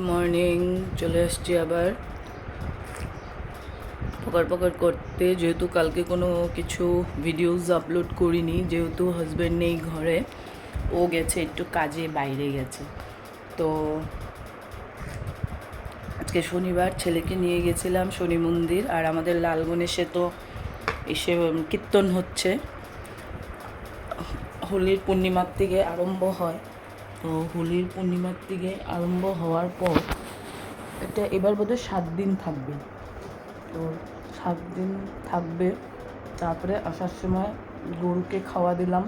Morning চলে আসছি আবার পকড় করতে, যেহেতু কালকে কোনো কিছু ভিডিওস আপলোড করিনি, যেহেতু হাজব্যান্ড নেই ঘরে, ও গেছে একটু কাজে, বাইরে গেছে। তো আজকে শনিবার, ছেলেকে নিয়ে গেছিলাম শনি মন্দির। আর আমাদের লালগণেশে তো এসে কীর্তন হচ্ছে, হোলির পূর্ণিমার থেকে আরম্ভ হয়। তো হোলির পূর্ণিমার থেকে আরম্ভ হওয়ার পর এটা এবার বোধহয় 7 দিন থাকবে। তো 7 দিন থাকবে। তারপরে আসার সময় গরুকে খাওয়া দিলাম।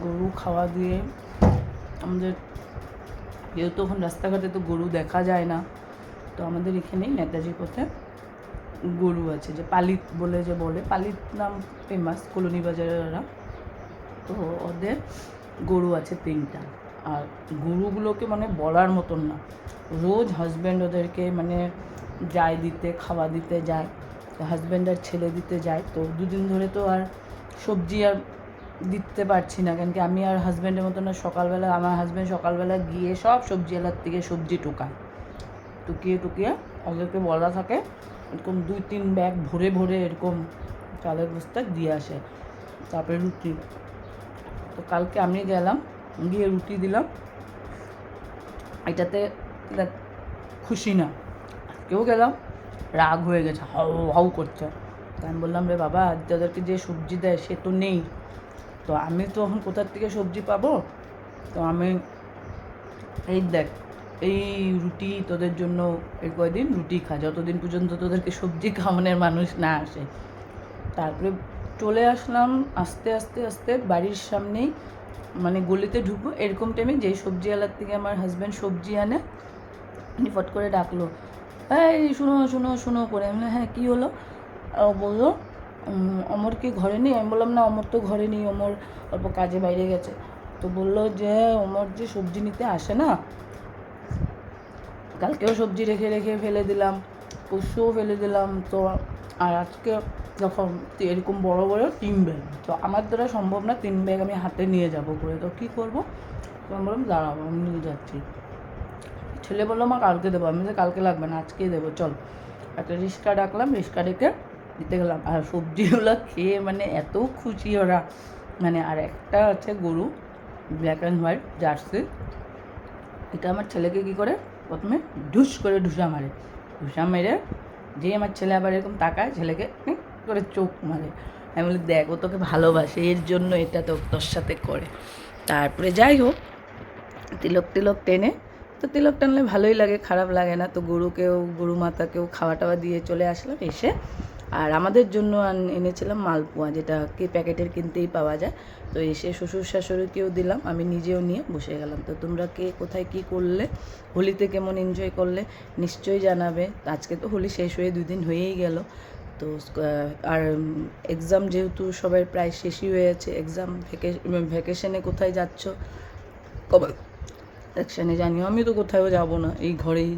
গরু খাওয়া দিয়ে আমাদের, যেহেতু এখন রাস্তাঘাটে তো গরু দেখা যায় না, তো আমাদের এখানেই নেতাজি পথে গরু আছে, যে পালিত বলে যে বলে, পালিত নাম ফেমাস কলোনি বাজারের ওরা। তো ওদের গরু আছে 3টা। আর গরুগুলোকে মানে বলার মতন না, রোজ হাজব্যান্ড ওদেরকে মানে যায় দিতে, খাওয়া দিতে যায়। হাজব্যান্ড আর ছেলে দিতে যায়। তো 2 দিন ধরে তো আর সবজি আর দিতে পারছি না, কারণ কি আমি আর হাজব্যান্ডের মতো না। সকালবেলা আমার হাজব্যান্ড সকালবেলা গিয়ে সব সবজিওয়ালার থেকে সবজি টুকিয়ে ওদেরকে বলা থাকে, এরকম 2-3 ব্যাগ ভরে ভরে এরকম চালের বস্তা দিয়ে আসে। তারপরে রুটি। তো কালকে আমি গেলাম, গিয়ে রুটি দিলাম। এটাতে খুশি না, কেউ গেলাম রাগ হয়ে গেছে, হাউ হাউ করছে। তো আমি বললাম, রে বাবা, যাদেরকে যে সবজি দেয় সে তো নেই, তো আমি তো এখন কোথার থেকে সবজি পাবো? তো আমি এই দেখ, এই রুটি তোদের জন্য এই কয়দিন রুটি খা, যতদিন পর্যন্ত তোদেরকে সবজি খাওয়ানোর মানুষ না আসে। তারপরে চলে আসলাম আস্তে আস্তে আস্তে বাড়ির সামনেই, মানে গলিতে ঢুকবো এরকম টাইমে যেই সবজিওয়ালার থেকে আমার হাজব্যান্ড সবজি আনে, উনি ফট করে ডাকলো, এই শুনো শুনো শুনো করে। আমি হ্যাঁ কী হলো? বললো, অমর কি ঘরে নেই? আমি বললাম, না, অমর তো ঘরে নেই, অমর অল্প কাজে বাইরে গেছে। তো বললো যে অমর যে সবজি নিতে আসে না, কালকেও সবজি রেখে রেখে ফেলে দিলাম, পরশুও ফেলে দিলাম। তো আর আজকে যখন এরকম বড় বড় 3 ব্যাগ, তো আমার দ্বারা সম্ভব না 3 ব্যাগ আমি হাতে নিয়ে যাব করে। তো কী করবো? তো আমি বললাম, দাঁড়াবো, আমি নিয়ে যাচ্ছি। ছেলে বললো, মা কালকে দেবো। আমি যে কালকে লাগবে না, আজকেই দেবো, চল। একটা রিক্সা ডাকলাম, রিক্সা ডেকে দিতে গেলাম। আর সবজিগুলো খেয়ে মানে এত খুশি ওরা, মানে। আর একটা আছে গরু, ব্ল্যাক অ্যান্ড হোয়াইট জার্সি, এটা আমার ছেলেকে কী করে প্রথমে ঢুস করে ঢুসা মেরে, যে আমার ছেলে আবার এরকম তাকায়, ছেলেকে করে চোখ মারে। আমি বলি, দেখ, ও তোকে ভালোবাসে, এর জন্য এটা তোর সাথে করে। তারপরে যাই হোক, তিলক টেনে, তো তিলক টানলে ভালোই লাগে, খারাপ লাগে না। তো গরু মাতাকেও খাওয়া টাওয়া দিয়ে চলে আসলাম। এসে আর আমাদের জন্য এনেছিলাম মালপোয়া, যেটা কি প্যাকেটের কিনতেই পাওয়া যায়। তো এসে শ্বশুর শাশুড়িকেও দিলাম, আমি নিজেও নিয়ে বসে গেলাম। তো তোমরা কে কোথায় কী করলে, হোলিতে কেমন এনজয় করলে নিশ্চয়ই জানাবে। আজকে তো হোলি শেষ হয়ে 2 দিন হয়েই গেল। তো আর এক্সাম যেহেতু সবাই প্রায় শেষই হয়েছে, এক্সাম ভ্যাকেশনে কোথায় যাচ্ছ কবে ভ্যাকেশনে জানিও। আমি তো কোথাও যাব না, এই ঘরেই।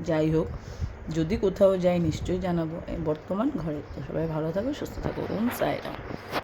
যাই হোক, যদি কোথাও যাই নিশ্চয়ই জানাবো। বর্তমান ঘরে। তো সবাই ভালো থাকো, সুস্থ থাকো। ওম সাইরাম।